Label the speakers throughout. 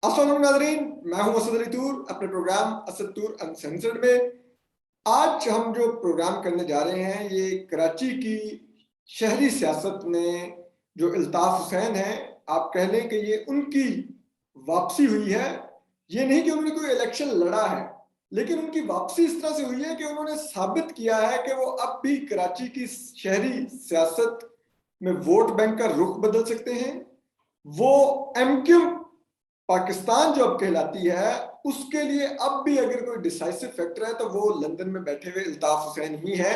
Speaker 1: अस्सलाम वालेकुम नाज़रीन, मैं हूं असद अली तूर अपने प्रोग्राम असद तूर अनसेंसर्ड में। आज हम जो प्रोग्राम करने जा रहे हैं ये कराची की शहरी सियासत में जो अल्ताफ हुसैन है, आप कह लें कि ये उनकी वापसी हुई है। ये नहीं कि उन्होंने कोई इलेक्शन लड़ा है, लेकिन उनकी वापसी इस तरह से हुई है कि उन्होंने साबित किया है कि वो अब भी कराची की शहरी सियासत में वोट बैंक का रुख बदल सकते हैं। वो एमक्यू पाकिस्तान जो अब कहलाती है, उसके लिए अब भी अगर कोई डिसाइसिव फैक्टर है तो वो लंदन में बैठे हुए अल्ताफ हुसैन ही है।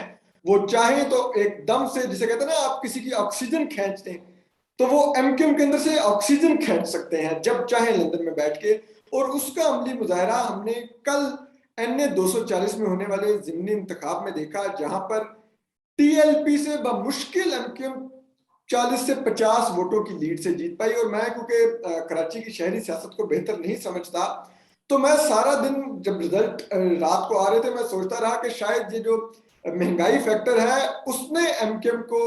Speaker 1: वो चाहे तो एकदम से, जिसे कहते हैं ना, आप किसी की ऑक्सीजन खींचते हैं, तो वो एमक्यूएम के अंदर से ऑक्सीजन खींच सकते हैं जब चाहे लंदन में बैठ के। और उसका अमली मुजाहरा हमने कल एनए 240 में होने वाले ज़िमनी इंतखाब में देखा, जहां पर टीएलपी से बमुश्किल एमक्यूएम 40 से 50 वोटों की लीड से जीत पाई। और मैं क्योंकि कराची की शहरी सियासत को बेहतर नहीं समझता, तो मैं सारा दिन जब रिजल्ट रात को आ रहे थे, मैं सोचता रहा कि शायद ये जो महंगाई फैक्टर है उसने एमक्यूएम को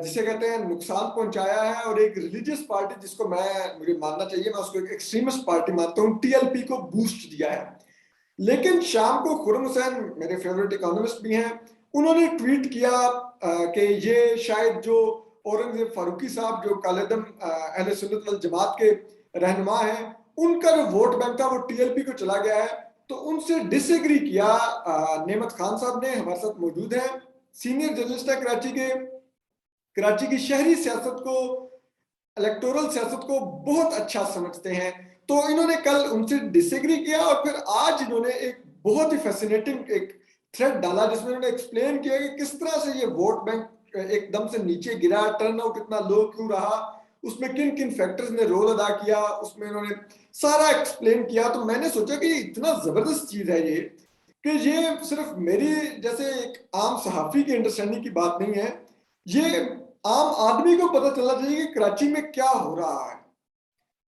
Speaker 1: जिसे कहते हैं नुकसान पहुंचाया है। और एक रिलीजियस पार्टी जिसको मुझे मानना चाहिए, मैं उसको एक एक्सट्रीमिस्ट पार्टी मानता हूँ, टीएलपी को बूस्ट दिया है। लेकिन शाम को खुर्रम हुसैन मेरे फेवरेट इकोनॉमिस्ट भी हैं, उन्होंने ट्वीट किया कि ये शायद जो औरंगजेब फारूकी साहब जो कालेदम अहले सुन्नत वल जमात के रहनुमा हैं, उनका जो वोट बैंक था वो टीएलपी को चला गया है। तो उनसे डिसएग्री किया नेमत खान साहब ने, हमारे साथ मौजूद हैं, सीनियर जर्नलिस्ट है कराची के, कराची की शहरी सियासत को, इलेक्टोरल सियासत को बहुत अच्छा समझते हैं। तो इन्होंने कल उनसे डिसएग्री किया और फिर आज इन्होंने एक बहुत ही फैसिनेटिंग एक थ्रेड डाला जिसमें इन्होंने एक्सप्लेन किया कि किस तरह से ये वोट बैंक एकदम से नीचे गिरा, टर्नआउट इतना लो क्यों रहा, उसमें किन किन फैक्टर्स ने रोल अदा किया, उसमें इन्होंने सारा एक्सप्लेन किया। तो मैंने सोचा कि इतना जबरदस्त चीज है ये, कि ये सिर्फ मेरी जैसे एक आम सहाफी की अंडरस्टैंडिंग की बात नहीं है, ये आम आदमी को पता चलना चाहिए कि कराची में क्या हो रहा है।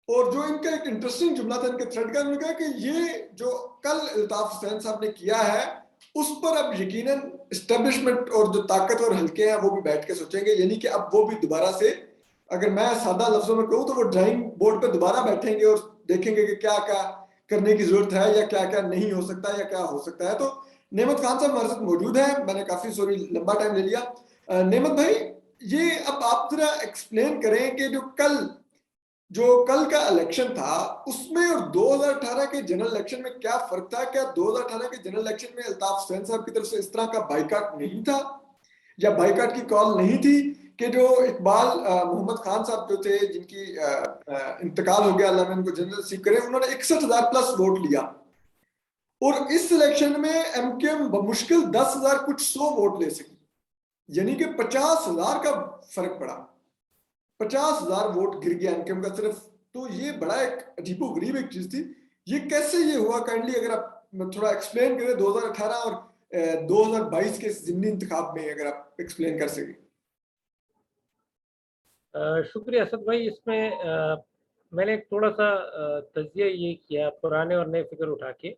Speaker 1: और जो इनका एक इंटरेस्टिंग जुमला था इनके थ्रेड का, उन्होंने कहा कि ये जो कल अल्ताफ हुसैन साहब ने किया है, उस पर अब यकीनन एस्टेब्लिशमेंट और जो ताकतवर हल्के हैं वो भी बैठ के सोचेंगे। यानी कि अब वो भी दोबारा से, अगर मैं सादा लफ्जों में कहूँ तो वो ड्राइंग बोर्ड पर दोबारा बैठेंगे और देखेंगे कि क्या क्या करने की जरूरत है या क्या क्या नहीं हो सकता या क्या हो सकता है। तो नेमत खान साहब हमारे साथ मौजूद हैं, मैंने काफी सॉरी लंबा टाइम ले लिया। नेमत भाई, ये अब आप जरा एक्सप्लेन करें कि जो कल का इलेक्शन था उसमें और 2018 के जनरल इलेक्शन में क्या फर्क था? क्या 2018 के जनरल इलेक्शन में अल्ताफ हुसैन साहब की तरफ से इस तरह का बाइकाट नहीं था, या बाइकाट की कॉल नहीं थी कि जो इकबाल मोहम्मद खान साहब जो थे, जिनकी इंतकाल हो गया, अल्लाह ने उनको जन्नत नसीब करे, उन्होंने 61,000 प्लस वोट लिया। और इस इलेक्शन में एमकेएम बमुश्किल 10,000 कुछ 100 वोट ले सकी, यानी कि 50,000 का फर्क पड़ा। 50,000 वोट गिर गया एमकेएम का सिर्फ। तो ये बड़ा एक अजीबो गरीब एक चीज थी। ये कैसे ये हुआ? काइंडली अगर आप थोड़ा एक्सप्लेन करें 2018 और 2022 के जिमनी इंतखाब में, अगर आप एक्सप्लेन कर सकें।
Speaker 2: शुक्रिया असद भाई। इसमें मैंने एक थोड़ा सा तजिया ये किया पुराने और नए फिगर उठा के,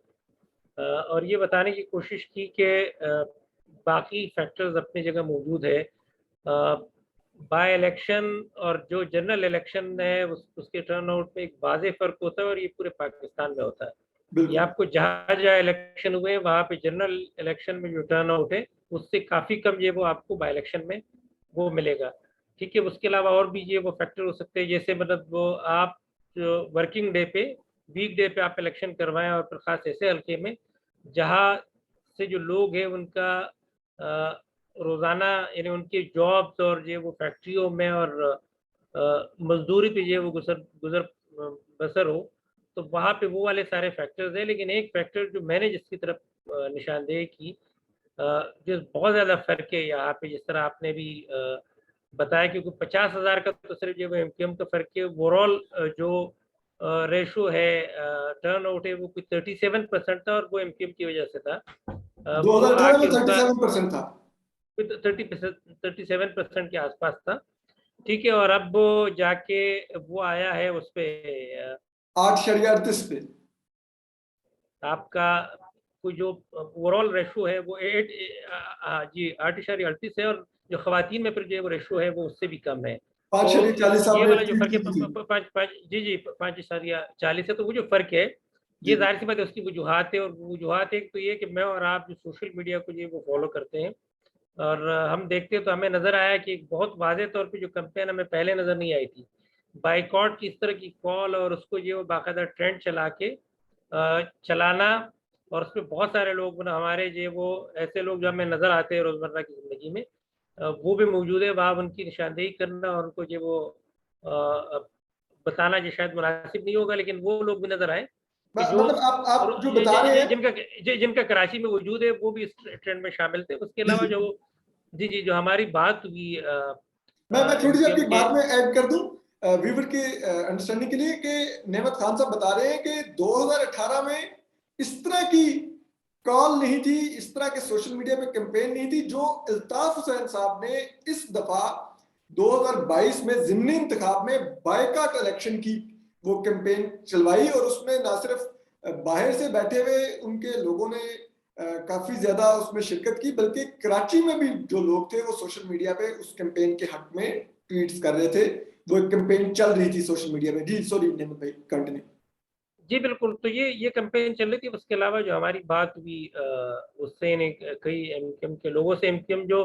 Speaker 2: और ये बताने की कोशिश की कि बाकी फैक्टर्स अपनी जगह मौजूद है। बाय इलेक्शन और जो जनरल इलेक्शन है उसके टर्नआउट में एक वाज़ेह फ़र्क होता है, और ये पूरे पाकिस्तान में होता है। ये
Speaker 1: बिल्कुल।
Speaker 2: आपको जहाँ जहाँ इलेक्शन हुए वहाँ पे जनरल इलेक्शन में जो टर्नआउट है उससे काफ़ी कम ये वो आपको बाय इलेक्शन में वो मिलेगा। ठीक है, उसके अलावा और भी ये वो फैक्टर हो सकते हैं, जैसे मतलब वो आप जो वर्किंग डे पे, वीक डे पे आप इलेक्शन करवाएं, और फिर खास ऐसे हल्के में जहाँ से जो लोग हैं उनका रोज़ाना यानी उनके जॉब्स और ये वो फैक्ट्रियों में और मजदूरी पे ये वो गुजर गुजर बसर हो, तो वहाँ पे वो वाले सारे फैक्टर्स हैं। लेकिन एक फैक्टर जो मैंने जिसकी तरफ निशानदेही की, जो बहुत ज़्यादा फ़र्क है यहाँ पे, जिस तरह आपने भी बताया, क्योंकि 50,000 का तो सिर्फ जो एमक्यूएम का फ़र्क है, ओवरऑल जो रेशो है, टर्नआउट है, वो कुछ 37% था, और वो एमक्यूएम की वजह से था। वो
Speaker 1: 2018
Speaker 2: आके
Speaker 1: में
Speaker 2: रुका
Speaker 1: 37% था।
Speaker 2: 37% के आसपास था। ठीक है, और अब वो जाके वो आया है उस पे
Speaker 1: 8.38 पे।
Speaker 2: आपका कोई जो ओवरऑल रेशो है वो 8 जी 8.38 है, और जो खवातीन में फिर जो वो रेशो है वो उससे भी कम है।
Speaker 1: 5.40
Speaker 2: ये
Speaker 1: आपने
Speaker 2: वाला जो
Speaker 1: ट्वीट
Speaker 2: फर्क है
Speaker 1: की थी।
Speaker 2: पाँच पाँच जी 5.40 है, तो वो जो फर्क है
Speaker 1: जी
Speaker 2: ये जाहिर सी बात है उसकी वजूहत है, और वजूहत एक तो ये कि मैं और आप जो सोशल मीडिया को जो वो फॉलो करते हैं और हम देखते हैं, तो हमें नजर आया कि एक बहुत वाज़ेह तौर पे जो कैंपेन हमें पहले नजर नहीं आई थी, बाइकॉट की इस तरह की कॉल और उसको जो बाकायदा ट्रेंड चला के चलाना, और उसमें बहुत सारे लोग ना हमारे जो वो ऐसे लोग जो हमें नजर आते हैं रोजमर्रा की जिंदगी में, वो भी मौजूद है वहाँ, उनकी निशानदेही करना और उनको जो वो बताना जो शायद मुनासिब नहीं होगा, लेकिन वो लोग भी नजर आए कि जो
Speaker 1: मतलब आप जो बता रहे हैं,
Speaker 2: जिनका कराची में वजूद है वो भी इस ट्रेंड में शामिल थे। उसके
Speaker 1: जी
Speaker 2: अलावा
Speaker 1: जी,
Speaker 2: जो जी जी जो हमारी बात हुई
Speaker 1: मैं थोड़ी सी
Speaker 2: एमक्यूएम
Speaker 1: आपकी
Speaker 2: के।
Speaker 1: बात में ऐड कर दूं व्यूवर के अंडरस्टैंडिंग के लिए, कि नेमत खान साहब बता रहे हैं कि 2018 में इस तरह की कॉल नहीं थी, इस तरह के सोशल मीडिया पे कैंपेन नहीं थी जो अल्ताफ हुसैन साहब ने इस दफा 2022 में ज़िमनी इंतखाब में बायकाट इलेक्शन की वो कैंपेन चलवाई, और उसमें ना सिर्फ बाहर से बैठे हुए उनके लोगों ने काफी ज्यादा उसमें शिरकत की, बल्कि कराची में भी जो लोग थे वो सोशल मीडिया पे उस कैंपेन के हक में ट्वीट्स कर रहे थे। वो एक कैंपेन चल रही थी सोशल मीडिया में। जी सॉरी नेमत भाई, कंटिन्यू।
Speaker 2: जी बिल्कुल, तो ये कैंपेन चल रही थी। उसके अलावा जो हमारी बात हुई उससे ने कई एमक्यूएम के लोगों से, एमक्यूएम जो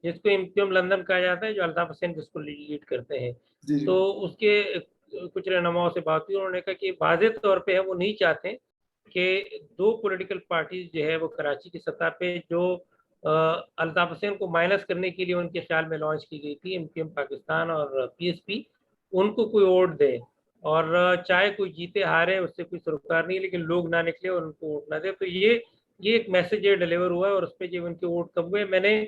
Speaker 2: जिसको एमक्यूएम लंदन कहा जाता है, जो अल्ताफ हुसैन जिसको लीड करते हैं,
Speaker 1: जी जी
Speaker 2: तो उसके कुछ रहनुमाओं से बात हुई। उन्होंने कहा कि वाज़ेह तौर पे है वो नहीं चाहते कि 2 पॉलिटिकल पार्टीज़ जो है वो कराची की सतह पे जो अल्ताफ हुसैन को माइनस करने के लिए उनके ख्याल में लॉन्च की गई थी, एमक्यूएम पाकिस्तान और पीएसपी, उनको कोई वोट दे, और चाहे कोई जीते हारे उससे कोई सरोकार नहीं, लेकिन लोग ना निकले और उनको वोट ना दे। तो ये एक मैसेज डिलीवर हुआ है, और उस पे जो उनके वोट कम हुए। मैंने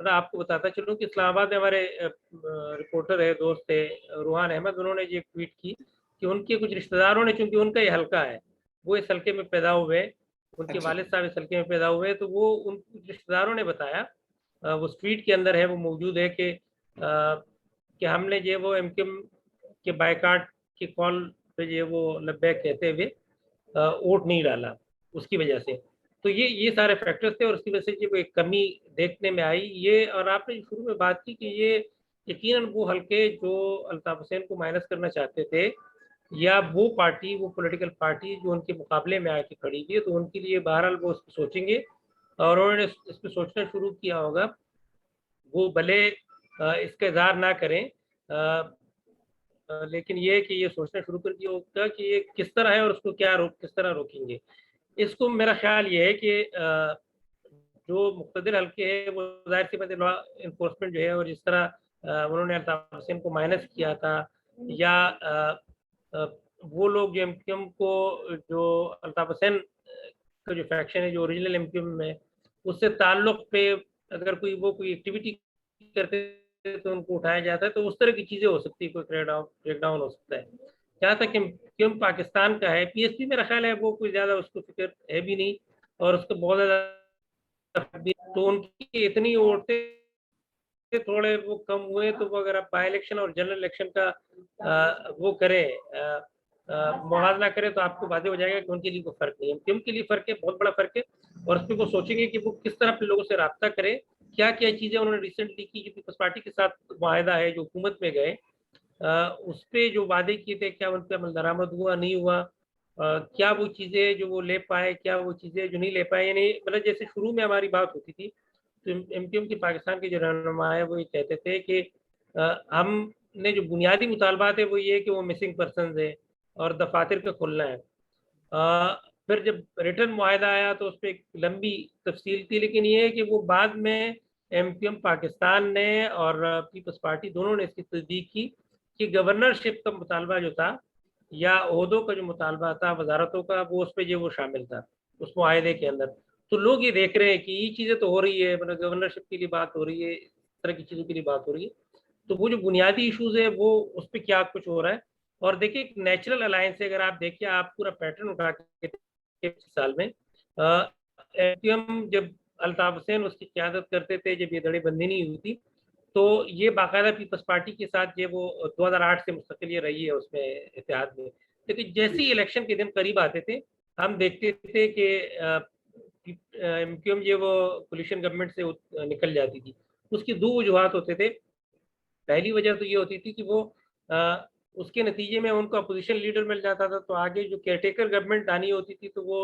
Speaker 2: मतलब आपको बताता चलूँ कि इस्लामाबाद में हमारे रिपोर्टर है, दोस्त है रूहान अहमद, उन्होंने ये ट्वीट की कि उनके कुछ रिश्तेदारों ने, चूंकि उनका ये हल्का है, वो इस हल्के में पैदा हुए, उनके
Speaker 1: अच्छा
Speaker 2: वालिद साहब इस हल्के में पैदा हुए, तो वो उन कुछ रिश्तेदारों ने बताया, वो ट्वीट के अंदर है, वो मौजूद है कि हमने जो वो एमक्यूएम के बायकाट की कॉल पे जो वो लब्बैक कहते हुए वोट नहीं डाला, उसकी वजह से। तो ये सारे फैक्टर्स थे, और उसकी वजह से जो एक कमी देखने में आई ये। और आपने शुरू में बात की कि ये यकीनन वो हल्के जो अल्ताफ हुसैन को माइनस करना चाहते थे, या वो पार्टी, वो पॉलिटिकल पार्टी जो उनके मुकाबले में आके खड़ी थी, तो उनके लिए बहरहाल वो इस पे सोचेंगे, और उन्होंने इस पे सोचना शुरू किया होगा। वो भले इसका इज़हार ना करें, लेकिन ये है कि ये सोचना शुरू कर दिया होगा कि ये किस तरह है और उसको किस तरह रोकेंगे। इसको मेरा ख़्याल ये है कि जो मुक़्तदिर हल्के हैं वो ज़ाहिर-सी बात है लॉ एनफोर्समेंट जो है, और जिस तरह उन्होंने अल्ताफ हुसैन को माइनस किया था, या अ, वो लोग जो एमक्यूएम को, जो अल्ताफ हुसैन का जो फैक्शन है जो ओरिजिनल एमक्यूएम में, उससे ताल्लुक़ पे अगर कोई एक्टिविटी करते तो उनको उठाया जाता है, तो उस तरह की चीज़ें हो सकती है, कोई क्रैकडाउन हो सकता है। जहाँ तक एमक्यूएम पाकिस्तान का है, पीएसपी मेरा ख़्याल है वो कोई ज़्यादा उसको फ़िक्र है भी नहीं, और उसको बहुत ज़्यादा, तो उनकी इतनी वोटें थोड़े वो कम हुए, तो वो अगर आप बाई इलेक्शन और जनरल इलेक्शन का वो करें, मुवाज़ना करें, तो आपको वाज़ेह हो जाएगा कि उनके लिए कोई फ़र्क नहीं है। एमक्यूएम के लिए फ़र्क है, बहुत बड़ा फ़र्क है, और उसपे वो सोचेंगे कि वो किस तरह अपने लोगों से राब्ता करें, क्या-क्या चीज़ें उन्होंने रिसेंटली की, जो पीपल्स पार्टी के साथ मुआहदा है, जो हुकूमत में गए, उसपे जो वादे किए थे, क्या उन पे अमल दरामद हुआ, नहीं हुआ? क्या वो चीज़ें जो वो ले पाए, क्या वो चीज़ें जो नहीं ले पाए? यानी मतलब जैसे शुरू में हमारी बात होती थी, तो एमक्यूएम के पाकिस्तान के जो रहनुमा है, वो ये कहते थे कि हमने जो बुनियादी मुतालबात है, वो ये है कि वो मिसिंग पर्सन्स है और दफ़ातर का खुलना है। फिर जब रिटर्न मुआहदा आया, तो उसपे एक लंबी तफ़सील थी, लेकिन ये है कि वो बाद में एमक्यूएम पाकिस्तान ने और पीपल्स पार्टी दोनों ने इसकी तस्दीक की कि गवर्नरशिप का मुतालबा जो था, या ओहदों का जो मुतालबा था, वज़ारतों का, वो उसपे जो वो शामिल था, उस मुआहदे के अंदर। तो लोग ये देख रहे हैं कि ये चीज़ें तो हो रही है, मतलब गवर्नरशिप के लिए बात हो रही है, इस तरह की चीज़ों के लिए बात हो रही है। तो वो जो बुनियादी इश्यूज़ है, वो उस पे क्या कुछ हो रहा है। और देखिए एक नेचुरल अलायंस है, अगर आप देखिए, आप पूरा पैटर्न उठा के 25 साल में एमक्यूएम जब अल्ताफ हुसैन उसकी क़यादत करते थे, जब ये धड़ेबंदी नहीं हुई थी, तो ये बाकायदा पीपल्स पार्टी के साथ जो वो 2008 से मुस्तकिल ये रही है उसमें इत्तेहाद में। लेकिन जैसे ही इलेक्शन के दिन करीब आते थे, हम देखते थे कि एमक्यूएम जो वो कोalition गवर्नमेंट से निकल जाती थी। उसकी 2 वजूहात होते थे। पहली वजह तो ये होती थी कि वो उसके नतीजे में उनको अपोजिशन लीडर मिल जाता था, तो आगे जो केयरटेकर गवर्नमेंट आनी होती थी तो वो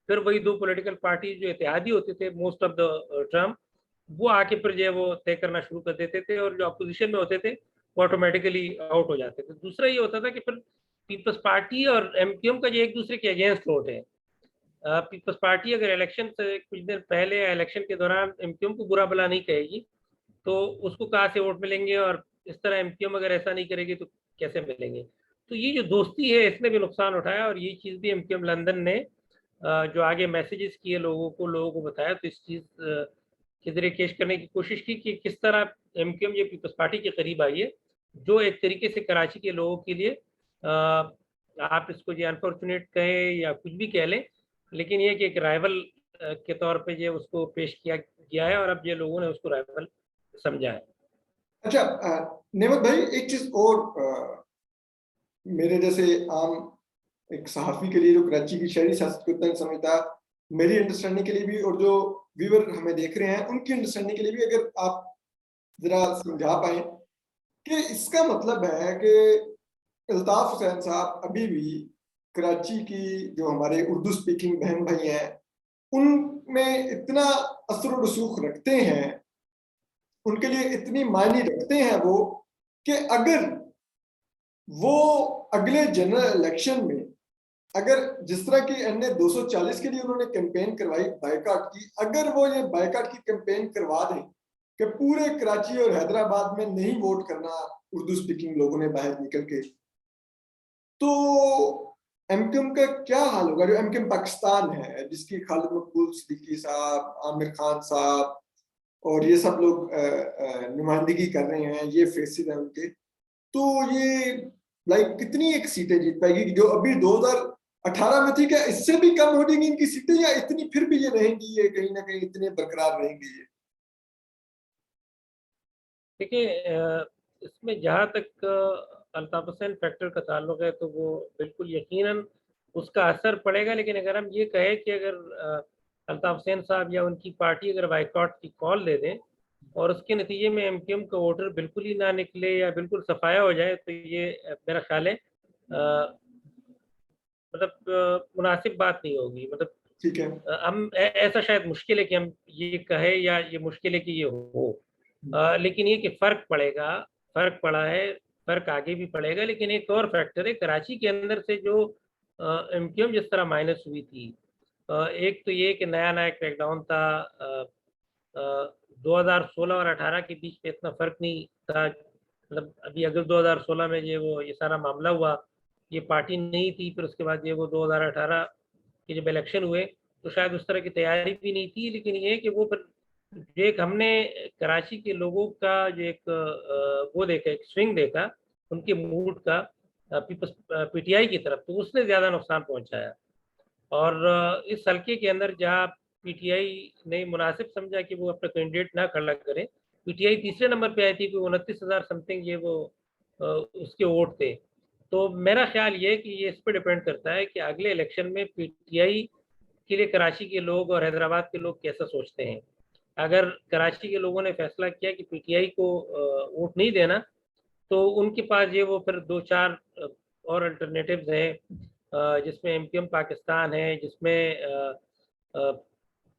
Speaker 2: फिर वही 2 पॉलिटिकल पार्टी जो इत्तेहादी होते थे मोस्ट ऑफ द टर्म, वो आके फिर जो है वो तय करना शुरू कर देते थे, और जो अपोजिशन में होते थे वो ऑटोमेटिकली आउट हो जाते थे। दूसरा ये होता था कि फिर पीपल्स पार्टी और एमक्यूएम का जो एक दूसरे के अगेंस्ट वोट है। पीपल्स पार्टी अगर इलेक्शन से कुछ दिन पहले या इलेक्शन के दौरान एमक्यूएम को बुरा भला नहीं कहेगी, तो उसको कहाँ से वोट मिलेंगे, और इस तरह एमक्यूएम अगर ऐसा नहीं करेगी तो कैसे मिलेंगे। तो ये जो दोस्ती है इसने भी नुकसान उठाया, और ये चीज़ भी एमक्यूएम लंदन ने जो आगे मैसेजेस किए लोगों को बताया, तो इस चीज़ के ज़रिए केश करने की कोशिश की कि किस तरह एमक्यूएम ये पीपल्स पार्टी के करीब आई है, जो एक तरीके से कराची के लोगों के लिए आप इसको जो अनफॉर्चुनेट कहें या कुछ भी कह लें, लेकिन ये कि एक राइवल के तौर पे जो उसको पेश किया गया है, और अब ये लोगों ने उसको राइवल समझा है।
Speaker 1: अच्छा, नेमत भाई, एक चीज और मेरे जैसे आम एक सहाफी के लिए जो कराची की शहरी सियासत को इतना समझता, मेरी अंडरस्टैंडिंग के लिए भी, और जो व्यूअर हमें देख रहे हैं उनकी अंडरस्टैंडिंग के लिए भी, अगर आप जरा समझा पाए कि इसका मतलब है कि अल्ताफ हुसैन साहब अभी भी कराची की जो हमारे उर्दू स्पीकिंग बहन भाई हैं उनमें इतना असर और रसूख रखते हैं, उनके लिए इतनी मायने रखते हैं वो, कि अगर वो अगले जनरल इलेक्शन में, अगर जिस तरह की एनए 240 के लिए उन्होंने कैंपेन करवाई बायकाट की, अगर वो ये बायकाट की कैंपेन करवा दें कि पूरे कराची और हैदराबाद में नहीं वोट करना उर्दू स्पीकिंग लोगों ने बाहर निकल के, तो एमक्यूएम का क्या हाल होगा? जो एमक्यूएम पाकिस्तान है, जिसकी खालिद मकबूल सिद्दीकी साहब, आमिर खान साहब और ये सब लोग नुमाइंदगी कर रहे हैं, ये फेसेस हैं उनके, तो ये लाइक कितनी एक सीटें जीत पाएगी जो अभी 2018 में थी? क्या इससे भी कम हो जाएंगी इनकी सीटें, या इतनी फिर भी ये रहेंगी, ये कहीं ना कहीं इतने बरकरार रहेंगी ये?
Speaker 2: देखिए, इसमें जहाँ तक अल्ताफ हुसैन फैक्टर का ताल्लुक है, तो वो बिल्कुल यकीनन उसका असर पड़ेगा, लेकिन अगर हम ये कहें कि अगर अल्ताफ हुसैन साहब या उनकी पार्टी अगर बाइकआउट की कॉल दे दें और उसके नतीजे में एमक्यूएम का वोटर बिल्कुल ही ना निकले या बिल्कुल सफाया हो जाए, तो ये मेरा ख्याल है मतलब मुनासिब बात नहीं होगी। मतलब
Speaker 1: ठीक है।
Speaker 2: हम ऐसा शायद मुश्किल है कि हम ये कहें, या ये मुश्किल है कि ये हो। लेकिन ये कि फ़र्क पड़ेगा, फ़र्क पड़ा है, फ़र्क आगे भी पड़ेगा, लेकिन एक और फैक्टर है कराची के अंदर से जो एमक्यूएम जिस तरह माइनस हुई थी। एक तो ये कि नया-नया क्रैकडाउन था, 2016 और 18 के बीच में इतना फ़र्क नहीं था। मतलब अभी अगर 2016 में ये सारा मामला हुआ, ये पार्टी नहीं थी, फिर उसके बाद ये वो 2018 के जब इलेक्शन हुए, तो शायद उस तरह की तैयारी भी नहीं थी, लेकिन ये कि वो फिर जो एक हमने कराची के लोगों का जो एक वो देखा, एक स्विंग देखा उनके मूड का पीपल्स पीटीआई की तरफ, तो उसने ज़्यादा नुकसान पहुँचाया। और इस हल्के के अंदर जहाँ पीटीआई ने मुनासिब समझा कि वो अपना कैंडिडेट ना खड़ा करे, पीटीआई तीसरे नंबर पे आई थी कि 29,000 समथिंग ये वो उसके वोट थे। तो मेरा ख्याल ये है कि ये इस पे डिपेंड करता है कि अगले इलेक्शन में पीटीआई के लिए कराची के लोग और हैदराबाद के लोग कैसा सोचते हैं। अगर कराची के लोगों ने फैसला किया कि पीटीआई को वोट नहीं देना, तो उनके पास ये वो फिर 2-4 और अल्टरनेटिव्स हैं, जिसमें एमक्यूएम पाकिस्तान है, जिसमें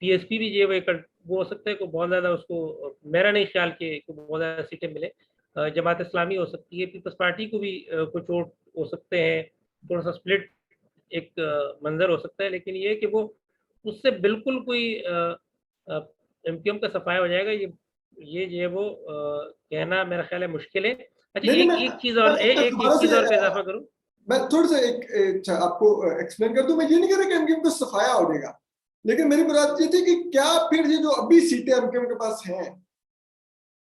Speaker 2: पीएसपी भी जो एक वो हो सकता है कि बहुत ज़्यादा उसको, मेरा नहीं ख्याल कि बहुत ज़्यादा सीटें मिले। जमात इस्लामी हो सकती है, पीपल्स पार्टी को भी कुछ वोट हो सकते हैं, थोड़ा-सा स्प्लिट एक मंज़र हो सकता है, लेकिन ये है कि वो उससे बिल्कुल कोई अ, एमक्यूएम का सफाया हो जाएगा, ये जो है वो कहना मेरा ख्याल है मुश्किल है। अच्छा,
Speaker 1: नहीं नहीं,
Speaker 2: एक एक चीज़ और एक
Speaker 1: दोबारा
Speaker 2: चीज़
Speaker 1: से
Speaker 2: और पे इज़ाफ़ा करूँ?
Speaker 1: मैं थोड़ा सा एक आपको एक्सप्लेन कर दूं। मैं ये नहीं कह रहा कि एमक्यूएम को सफाया हो जाएगा, लेकिन मेरी बात ये थी कि क्या फिर ये जो अभी सीटें एमक्यूएम के पास हैं,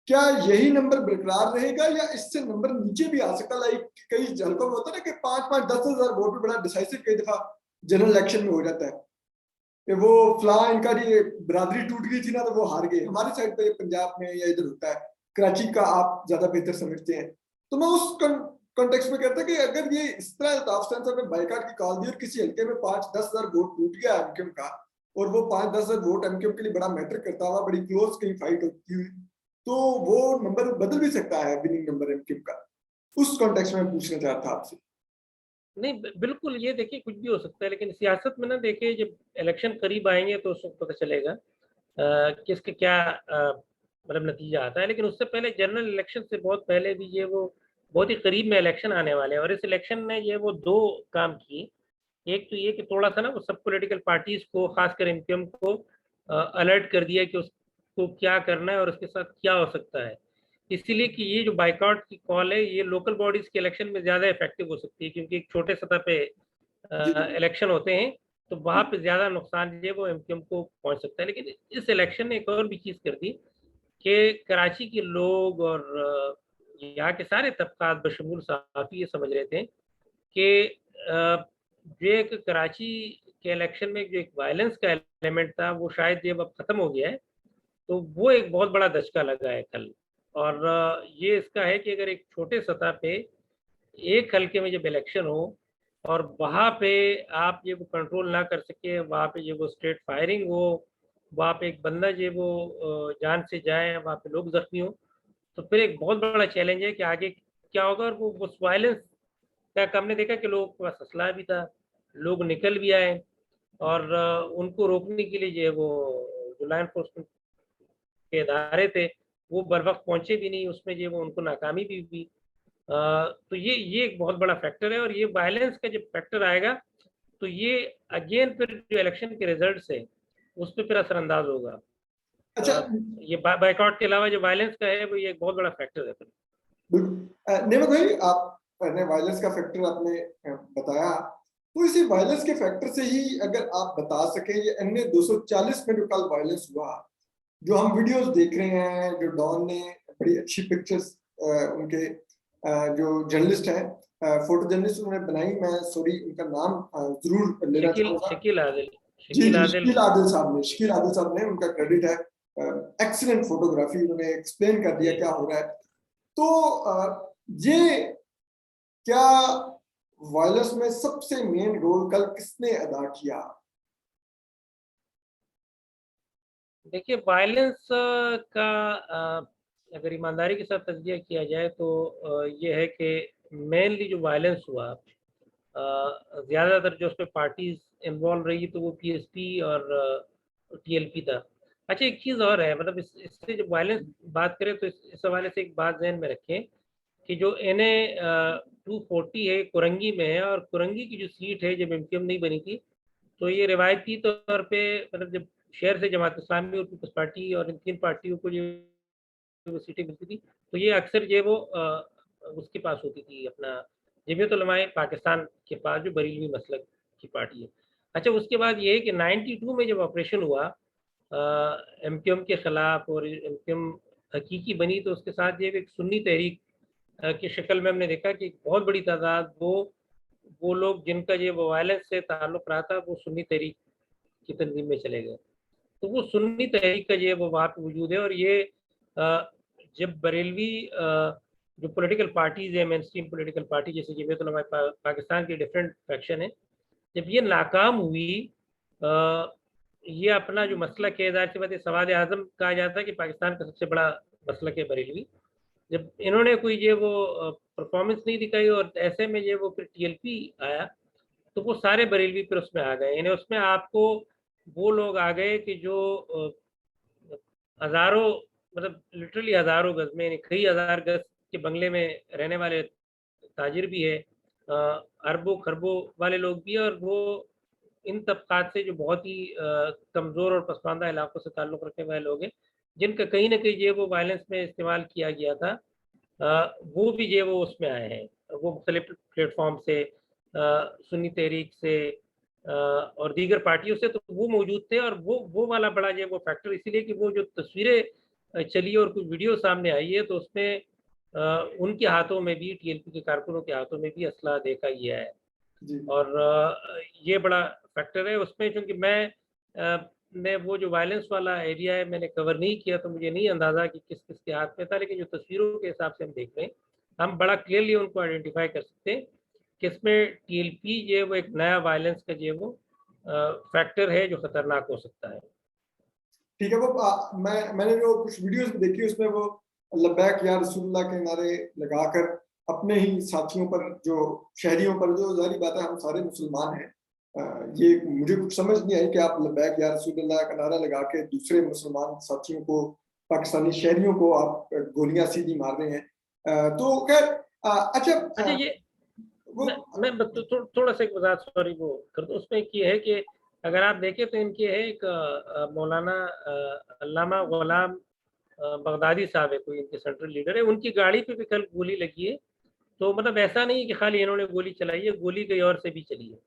Speaker 1: क्या यही नंबर बरकरार रहेगा या इससे नंबर नीचे भी आ सकता है? लाइक कई हल्कों में होता है ना कि 5-5, 10-10 वोट भी बड़ा डिसाइसिव कई दफा जनरल इलेक्शन में हो जाता है कि वो फला इनका ये बिरादरी टूट गई थी ना, तो वो हार गए। हमारी साइड पे पंजाब में या इधर होता है, कराची का आप ज्यादा बेहतर समझते हैं। तो मैं उस कॉन्टेक्स्ट में कहता कि अगर ये इस तरह अल्ताफ हुसैन साहब ने बाइकाट की कॉल दी और किसी हल्के में 5-10 वोट टूट गया एमक्यूएम का, और वो 5-10 वोट एमक्यूएम के लिए बड़ा मैटर करता हुआ, बड़ी क्लोज कहीं फाइट होती हुई, तो वो नंबर बदल भी सकता है विनिंग नंबर एमक्यूएम का। उस कॉन्टेक्स्ट में पूछना चाहता था आपसे।
Speaker 2: नहीं, बिल्कुल ये देखिए कुछ भी हो सकता है, लेकिन सियासत में ना देखिए जब इलेक्शन करीब आएँगे तो उस वक़्त पता चलेगा किसका क्या मतलब नतीजा आता है। लेकिन उससे पहले जनरल इलेक्शन से बहुत पहले भी ये वो बहुत ही करीब में इलेक्शन आने वाले हैं और इस इलेक्शन ने ये वो 2 काम किए। एक तो ये कि थोड़ा-सा ना वो सब पॉलिटिकल पार्टीज़ को ख़ासकर एमक्यूएम को अलर्ट कर दिया कि उसको क्या करना है और उसके साथ क्या हो सकता है। इसीलिए कि ये जो बायकॉट की कॉल है, ये लोकल बॉडीज़ के इलेक्शन में ज़्यादा इफ़ेक्टिव हो सकती है क्योंकि एक छोटे सतह पे
Speaker 1: जी,
Speaker 2: इलेक्शन होते हैं, तो वहाँ
Speaker 1: जी,
Speaker 2: पे ज़्यादा नुकसान जो है वो एमक्यूएम को पहुँच सकता है। लेकिन इस इलेक्शन ने एक और भी चीज़ कर दी कि कराची के लोग और यहाँ के सारे तबक़ात बशमूल सहाफ़ी ये समझ रहे थे कि जो एक कराची के इलेक्शन में जो एक वायलेंस का एलिमेंट था, वो शायद ये अब ख़त्म हो गया है। तो वो एक बहुत बड़ा दचका लगा है कल और ये इसका है कि अगर एक छोटे सतह पे एक हल्के में जब इलेक्शन हो और वहाँ पे आप ये वो कंट्रोल ना कर सके, वहाँ पे ये वो स्ट्रेट फायरिंग हो, वहाँ पे एक बंदा जो है वो जान से जाए, वहाँ पे लोग ज़ख्मी हों, तो फिर एक बहुत बड़ा चैलेंज है कि आगे क्या होगा और वो उस वायलेंस का हमने देखा कि लोगों के पास असला भी था, लोग निकल भी आए और उनको रोकने के लिए जो है वो जो लॉ एनफोर्समेंट के इदारे थे, वो बर वक़्त पहुँचे भी नहीं, उसमें जो है वो उनको नाकामी भी हुई। तो ये एक बहुत बड़ा फैक्टर है और ये वायलेंस का जब फैक्टर आएगा, तो ये अगेन फिर जो इलेक्शन के रिज़ल्ट्स हैं, उस पे फिर असरअंदाज़ होगा।
Speaker 1: अच्छा।
Speaker 2: ये बायकॉट के अलावा जो वायलेंस का है, वो ये एक बहुत बड़ा फैक्टर है फिर।
Speaker 1: बिल्कुल। नेमक भाई, आपने वायलेंस का फैक्टर आपने बताया, तो इसी वायलेंस के फैक्टर से ही अगर आप बता सकें ये अन्य 240 में जो कल वायलेंस हुआ, जो हम वीडियोस देख रहे हैं, जो डॉन ने बड़ी अच्छी पिक्चर्स उनके जो जर्नलिस्ट हैं, फोटो जर्नलिस्ट उन्होंने बनाई, मैं सॉरी उनका नाम जरूर लेना
Speaker 2: शकील
Speaker 1: चाहूंगा।
Speaker 2: शकील आदिल
Speaker 1: जी
Speaker 2: शकील
Speaker 1: जी,
Speaker 2: आदिल
Speaker 1: शकील आदिल साहब ने, उनका क्रेडिट है। एक्सीलेंट फोटोग्राफी, उन्होंने एक्सप्लेन कर दिया
Speaker 2: जी।
Speaker 1: क्या हो रहा है। तो ये क्या वायरस में सबसे मेन रोल कल किसने अदा किया?
Speaker 2: देखिए वायलेंस का अगर ईमानदारी के साथ तज़किया किया जाए तो ये है कि मेनली जो वायलेंस हुआ ज़्यादातर जो उसमें पार्टीज़ इन्वॉल्व रही तो वो पीएसपी और टीएलपी था। अच्छा एक चीज़ और है मतलब इससे जब वायलेंस बात करें तो इस हवाले से एक बात ज़हन में रखें कि जो एनए 240 है कुरंगी में है और कुरंगी की जो सीट है जब एमक्यूएम नहीं बनी थी, तो ये रिवायती तौर पे मतलब जब शहर से जमात इस्लामी और पीपल्स पार्टी और इन 3 पार्टियों को जो वो सीटें मिलती थी, तो ये अक्सर जो है वो उसके पास होती थी अपना जमीयत उलमाए पाकिस्तान के पास जो बरेलवी मसलक की पार्टी है। अच्छा उसके बाद ये है कि 92 में जब ऑपरेशन हुआ एमक्यूएम के खिलाफ और एमक्यूएम हकीकी बनी तो उसके साथ ये एक सुन्नी तहरीक की शक्ल में हमने देखा कि बहुत बड़ी तादाद वो लोग जिनका ये वो वायलेंस से ताल्लुक रहा था वो सुन्नी तहरीक की तंजीम में चले गए। तो वो सुन्नी तहरीक का जो है वो वहाँ पे वजूद है और ये जब बरेलवी जो पॉलिटिकल पार्टीज़ है मेनस्ट्रीम पॉलिटिकल पार्टी जैसे जमीयत उलमा पाकिस्तान की डिफरेंट फैक्शन है, जब ये नाकाम हुई अ, ये अपना जो मसलक है ज़ाहिर सी बात है सवाद-ए-आज़म कहा जाता है कि पाकिस्तान का सबसे बड़ा मसलक है बरेलवी। जब इन्होंने कोई ये वो परफ़ॉर्मेंस नहीं दिखाई और ऐसे में ये वो फिर टीएलपी आया, तो वो सारे बरेलवी फिर उसमें आ गए। यानी उसमें आपको वो लोग आ गए कि जो हज़ारों मतलब लिटरली हज़ारों गज़ में यानी कई हज़ार गज़ के बंगले में रहने वाले ताजिर भी है अरबों-खरबों वाले लोग भी हैं और वो इन तबक़ात से जो बहुत ही कमज़ोर और पसमानदा इलाकों से ताल्लुक़ रखने वाले लोग हैं, जिनका कहीं न कहीं जो है वो वायलेंस में इस्तेमाल किया गया था। वो भी जो है वो उसमें आए हैं। वो मुख़्तलिफ़ प्लेटफ़ॉर्म से सुन्नी तहरीक से और दीगर पार्टियों से तो वो मौजूद थे और वो वाला बड़ा जो है वो फैक्टर इसीलिए कि वो जो तस्वीरें चली और कुछ वीडियो सामने आई है तो उसमें उनके हाथों में भी टीएलपी के कारकुनों के हाथों में भी असला देखा गया है।
Speaker 1: जी।
Speaker 2: और ये बड़ा फैक्टर है उसमें क्योंकि मैं वो जो वायलेंस वाला एरिया है मैंने कवर नहीं किया तो मुझे नहीं अंदाज़ा कि किस-किस के हाथ में था लेकिन जो तस्वीरों के हिसाब से हम देख रहे हैं, हम बड़ा क्लियरली उनको आइडेंटिफ़ाई कर सकते हैं कि इसमें टीएलपी जो है वो एक नया वायलेंस का जो है वो फैक्टर है जो खतरनाक हो सकता है।
Speaker 1: ठीक है। वो मैंने जो कुछ वीडियोस देखी उसमें वो लब्बैक या रसूलुल्लाह के नारे लगाकर अपने ही साथियों पर, जो शहरियों पर, जो जाहिर बात है हम सारे मुसलमान हैं, ये मुझे कुछ समझ नहीं आई कि आप लब्बैक या रसूलुल्लाह का नारा लगा के दूसरे मुसलमान साथियों को, पाकिस्तानी शहरियों को आप गोलियां सीधी मार रहे हैं। तो खैर अच्छा,
Speaker 2: अच्छा, ये
Speaker 1: वो
Speaker 2: मैं थोड़ा सा एक वजाहत सॉरी वो कर दूं। उसमें एक ये है कि अगर आप देखें तो इनके है एक मौलाना अल्लामा गुलाम बगदादी साहब है, कोई इनके सेंट्रल लीडर है, उनकी गाड़ी पे भी कल गोली लगी है। तो मतलब ऐसा नहीं है कि खाली इन्होंने गोली चलाई है, गोली कहीं और से भी चली है।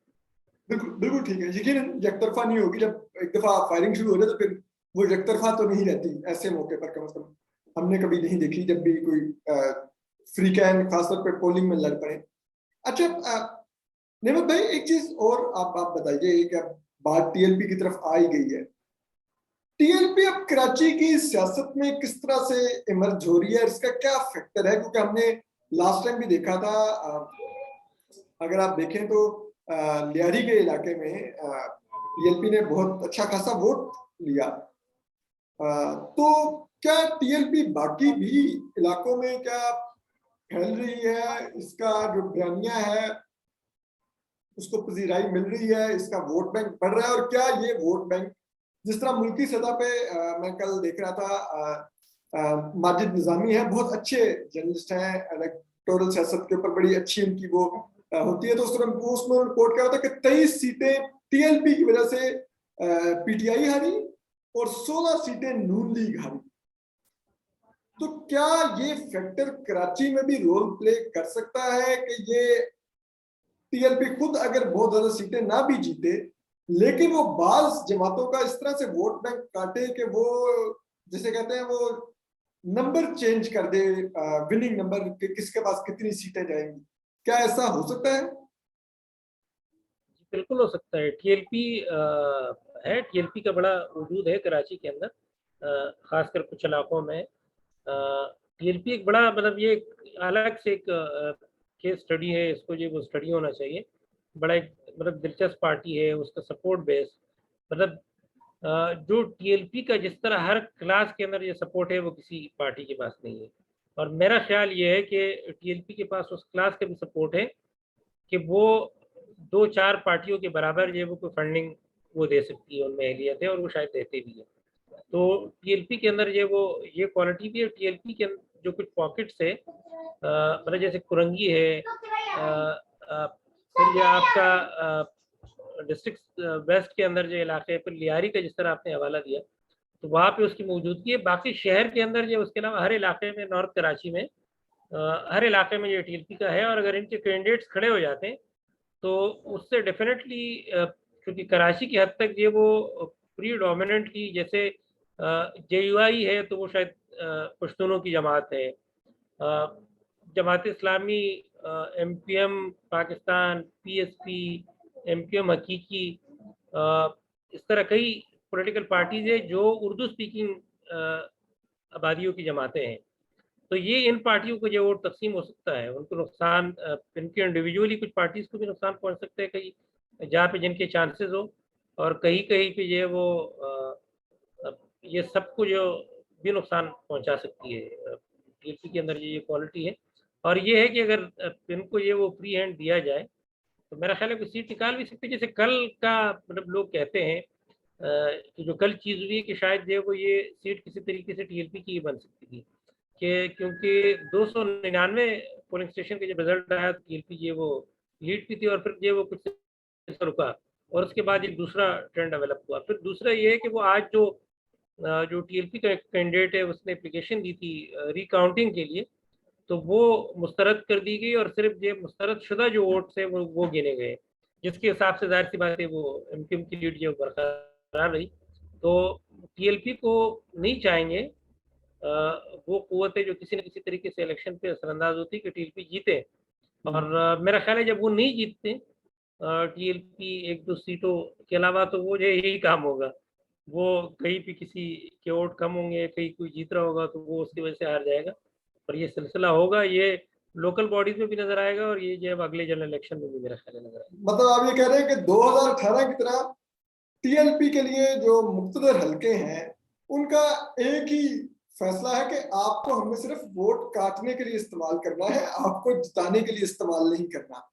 Speaker 1: बिल्कुल बिल्कुल ठीक है, यकीनन एकतरफा नहीं होगी। जब एक दफा फायरिंग शुरू हो जाए तो फिर वो एकतरफा तो नहीं रहती ऐसे मौके पर, कम से कम हमने कभी नहीं देखी जब भी कोई फ्री कैन खासतौर पर पोलिंग में लड़ पड़े। अच्छा नेमत भाई, एक चीज और आप बताइए कि अब बात टीएलपी की तरफ आ ही गई है। टीएलपी अब कराची की सियासत में किस तरह से इमर्ज हो रही है, इसका क्या फैक्टर है? क्योंकि हमने लास्ट टाइम भी देखा था, अगर आप देखें तो लियारी के इलाके में टीएलपी ने बहुत अच्छा खासा वोट लिया। तो क्या टीएलपी बाकी भी इलाकों में क्या फैल रही है, इसका जो बयानिया है उसको पजीराई मिल रही है, इसका वोट बैंक बढ़ रहा है? और क्या ये वोट बैंक जिस तरह मुल्की सतह पे मैं कल देख रहा था, माजिद निजामी है, बहुत अच्छे जर्नलिस्ट हैं, इलेक्टोरल सियासत के ऊपर बड़ी अच्छी उनकी वो होती है, तो उसमें रिपोर्ट किया होता है कि 23 सीटें टीएलपी की वजह से पीटीआई हारी और 16 सीटें नून लीग हारी। तो क्या ये फैक्टर कराची में भी रोल प्ले कर सकता है कि ये टीएलपी खुद अगर बहुत ज्यादा सीटें ना भी जीते, लेकिन वो बाज जमातों का इस तरह से वोट बैंक काटे कि वो, जैसे कहते हैं, वो नंबर चेंज कर दे, विनिंग नंबर कि किसके पास कितनी सीटें जाएंगी? क्या ऐसा हो सकता है?
Speaker 2: बिल्कुल हो सकता है। टीएलपी है, टीएलपी का बड़ा वजूद है कराची के अंदर, खासकर कुछ इलाकों में। टीएलपी एक बड़ा मतलब ये अलग से एक केस स्टडी है, इसको ये वो स्टडी होना चाहिए। बड़ा एक मतलब दिलचस्प पार्टी है, उसका सपोर्ट बेस मतलब जो टीएलपी का जिस तरह हर क्लास के अंदर ये सपोर्ट है वो किसी पार्टी के पास नहीं है। और मेरा ख्याल ये है कि टीएलपी के पास उस क्लास का भी सपोर्ट है कि वो 2-4 पार्टियों के बराबर जो वो कोई फंडिंग वो दे सकती है, उनमें एहलियत है और वो शायद देते भी है। तो टीएलपी के अंदर ये क्वालिटी भी है। टीएलपी के जो कुछ पॉकेट्स है, मतलब जैसे कुरंगी है, फिर ये आपका डिस्ट्रिक्ट वेस्ट के अंदर जो इलाके है, फिर लियारी का जिस तरह आपने हवाला दिया, तो वहाँ पे उसकी मौजूदगी है। बाकी शहर के अंदर जो, उसके अलावा हर इलाके में, नॉर्थ कराची में हर इलाके में ये टीएलपी का है। और अगर इनके कैंडिडेट्स खड़े हो जाते हैं तो उससे डेफिनेटली, क्योंकि कराची की हद तक ये वो प्रीडोमिनेंटली, जैसे जेयूआई है तो वो शायद पश्तूनों की जमात है, Jamaat Islami, MPM Pakistan, PSP, MPM हकीकी, इस तरह कई पॉलिटिकल पार्टीज है जो उर्दू स्पीकिंग आबादियों की जमातें हैं। तो ये इन पार्टियों को जो वोट तकसीम हो सकता है, उनको नुकसान, इनके इंडिविजुअली कुछ पार्टीज को भी नुकसान पहुंच सकते हैं कहीं जहाँ पे जिनके चांसेस हो, और कहीं कहीं पे ये वो ये सबको जो भी नुकसान पहुंचा सकती है। टीएलपी के अंदर ये क्वालिटी है। और ये है कि अगर इनको ये वो फ्री हैंड दिया जाए तो मेरा ख्याल है कि सीट निकाल भी सकते हैं। जैसे कल का मतलब लोग कहते हैं कि जो कल चीज़ हुई है कि शायद जो वो ये सीट किसी तरीके से टीएलपी की बन सकती थी, कि क्योंकि 299 पोलिंग स्टेशन का जब रिजल्ट आया तो टीएलपी ये वो लीड की थी, और फिर ये वो कुछ रुका, और उसके बाद एक दूसरा ट्रेंड डेवलप हुआ। फिर दूसरा ये है कि वो आज जो टीएलपी का कैंडिडेट है उसने एप्लीकेशन दी थी रिकाउंटिंग के लिए, तो वो मुस्तरद कर दी गई, और सिर्फ ये मुस्तरद शुदा जो वोट्स है वो गिने गए, जिसके हिसाब से जाहिर सी बात है वो एमक्यूएम की लीड जो बरकरार रही। तो टीएलपी को नहीं चाहेंगे वो कुव्वतें जो किसी न किसी तरीके से इलेक्शन पे असरअंदाज होती है कि टीएलपी जीते। और मेरा ख्याल है जब वो नहीं जीतते टीएलपी 1-2 सीटों के अलावा, तो वो जो यही काम होगा, वो कहीं भी किसी के वोट कम होंगे, कहीं कोई जीत रहा होगा तो वो उसकी वजह से हार जाएगा। और ये सिलसिला होगा, ये लोकल बॉडीज में भी नजर आएगा, और ये जो अगले जनरल इलेक्शन में भी मेरा ख्याल है नजर आएगा।
Speaker 1: मतलब आप ये कह रहे हैं कि 2018 की तरह टीएलपी के लिए जो मुख्तलिफ हलके हैं उनका एक ही फैसला है कि आपको हमने सिर्फ वोट काटने के लिए इस्तेमाल करना है, आपको जिताने के लिए इस्तेमाल नहीं करना।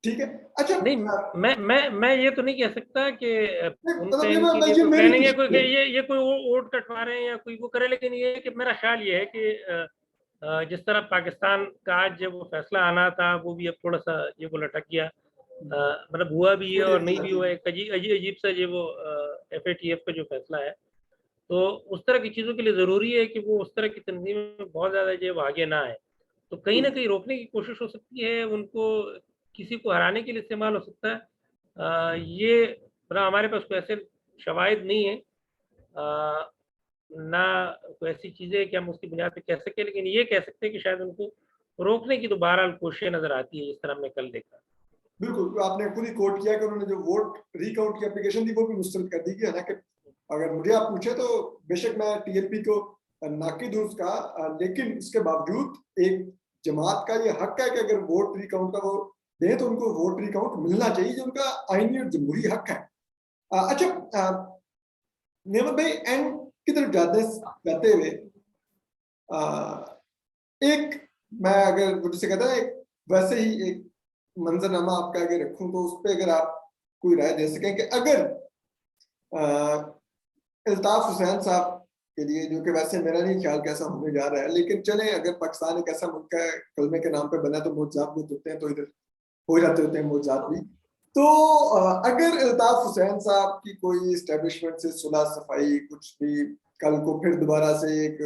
Speaker 1: ठीक है। अच्छा
Speaker 2: नहीं, मैं ये तो नहीं कह सकता कि
Speaker 1: मतलब
Speaker 2: उनका इनके लिए
Speaker 1: ये
Speaker 2: कोई
Speaker 1: मेरी
Speaker 2: प्लानिंग है, कोई
Speaker 1: दृष्टि है।
Speaker 2: ये कोई वोट कटवा रहे हैं या कोई वो करे, लेकिन ये है कि मेरा ख्याल ये है कि जिस तरह पाकिस्तान का आज जब वो फैसला आना था, वो भी अब थोड़ा सा ये वो लटक गया, मतलब हुआ भी है और नहीं भी हुआ है, एक अजीब सा ये वो FATF का जो फैसला है, तो उस तरह की चीज़ों के लिए ज़रूरी है कि वो उस तरह की तंजीम में बहुत ज़्यादा जो है वो आगे ना आए। तो कहीं न कहीं रोकने की कोशिश हो सकती है, उनको किसी को हराने के लिए इस्तेमाल हो सकता है। ये मतलब हमारे पास कोई ऐसे शवाहिद नहीं है, ना कोई ऐसी चीज़ें कि हम उसकी बुनियाद पे कह सकें, लेकिन ये कह सकते हैं कि शायद उनको रोकने की तो बहरहाल कोशिशें नज़र आती है, जिस तरह हमने कल देखा।
Speaker 1: बिल्कुल, तो आपने खुद ही कोट किया कि उन्होंने जो वोट रिकाउंट की एप्लीकेशन थी वो भी मुस्तरद कर दी गई, हालांकि अगर मुझे आप पूछे तो बेशक मैं TLP को नाकिद हूं उसका, लेकिन इसके बावजूद एक जमात का ये हक है कि अगर वोट रिकाउंट का वो दे तो उनको वोट रिकाउंट मिलना चाहिए, जो उनका आईनी और जमहूरी हक है। अच्छा, नेमत भाई, एंड की तरफ जाते हुए एक, मैं अगर वो जिसे कहता है एक वैसे ही एक मंजरनामा आपके आगे रखूं तो उस पर अगर आप कोई राय दे सकें कि अगर अल्ताफ हुसैन साहब के लिए, जो कि वैसे मेरा नहीं ख्याल कैसा होने जा रहा है, लेकिन चले अगर पाकिस्तान एक ऐसा मुल्क है कलमे के नाम पे बना तो मुआवजात बहुत होते हैं, तो इधर हो जाते होते हैं मुआवजात भी। तो अगर अल्ताफ हुसैन साहब की कोई इस्टेब्लिशमेंट से सुलह सफाई कुछ भी कल को फिर दोबारा से एक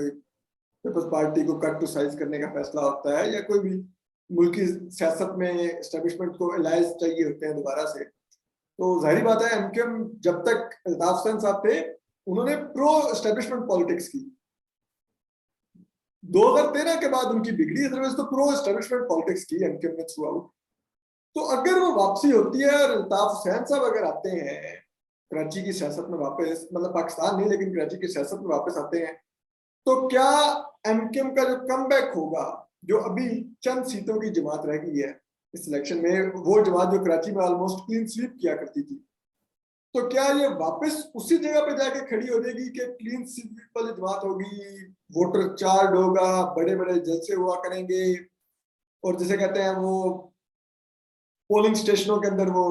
Speaker 1: पीपल्स पार्टी को कट टू साइज करने का फैसला होता है, या कोई भी मुल्की सियासत में एस्टेब्लिशमेंट को एलाइज चाहिए होते हैं दोबारा से, तो जाहिर बात है MKM जब तक अल्ताफ हुसैन साहब थे उन्होंने प्रो एस्टेब्लिशमेंट पॉलिटिक्स की। 2013 के बाद उनकी बिगड़ी, अदरवाइज तो प्रो एस्टेब्लिशमेंट पॉलिटिक्स की MKM ने थ्रू आउट। तो अगर वो वापसी होती है और अल्ताफ हुसैन साहब अगर आते हैं कराची की सियासत में वापस, मतलब पाकिस्तान नहीं लेकिन कराची की सियासत में वापस आते हैं, तो क्या MKM का जो कमबैक होगा, जो अभी चंद सीटों की जमात रह गई है इस इलेक्शन में, वो जमात जो कराची में ऑलमोस्ट क्लीन स्वीप किया करती थी, तो क्या ये वापस उसी जगह पे जाके खड़ी हो जाएगी कि क्लीन स्वीप वाली जमात होगी, वोटर चार्ज होगा, बड़े बड़े जलसे हुआ करेंगे, और जिसे कहते हैं वो पोलिंग स्टेशनों के अंदर वो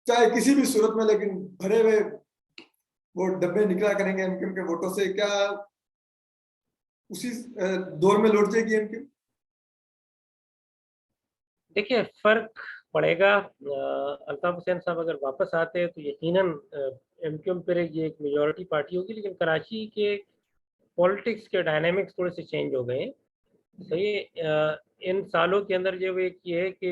Speaker 1: चाहे किसी भी सूरत में लेकिन भरे हुए वो डब्बे निकला करेंगे MKM के वोटों से, क्या उसी दौर में लौट जाएगी MKM?
Speaker 2: देखिए, फ़र्क पड़ेगा, अल्ताफ हुसैन साहब अगर वापस आते हैं तो यकीनन MKM फिर ये एक मेजॉरिटी पार्टी होगी, लेकिन कराची के पॉलिटिक्स के डायनामिक्स थोड़े से चेंज हो गए हैं। सही इन सालों के अंदर जो एक ये है कि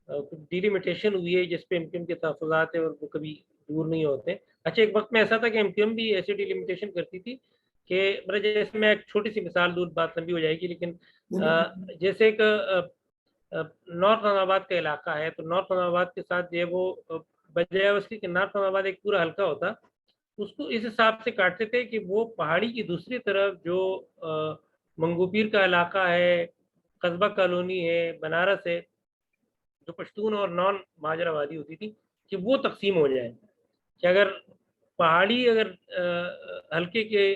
Speaker 2: डिलिमिटेशन हुई है जिस पे MKM के तहफ़्फ़ुज़ात है और वो कभी दूर नहीं होते। अच्छा, एक वक़्त में ऐसा था कि MKM भी ऐसी डिलिमिटेशन करती थी कि मतलब जैसे मैं एक छोटी-सी मिसाल दूँ, बात लंबी हो जाएगी, लेकिन जैसे एक नॉर्थ नाज़ाबाद का इलाका है, तो नॉर्थ नाज़ाबाद के साथ जो है वो बजाय उसके कि नॉर्थ नाज़ाबाद एक पूरा हल्का होता, उसको इस हिसाब से काटते थे कि वो पहाड़ी की दूसरी तरफ जो मंगूपीर का इलाका है, कस्बा कॉलोनी है, बनारस है, जो पश्तून और नॉन महाजर आबादी होती थी, कि वो तक़सीम हो जाए। कि अगर पहाड़ी अगर हल्के के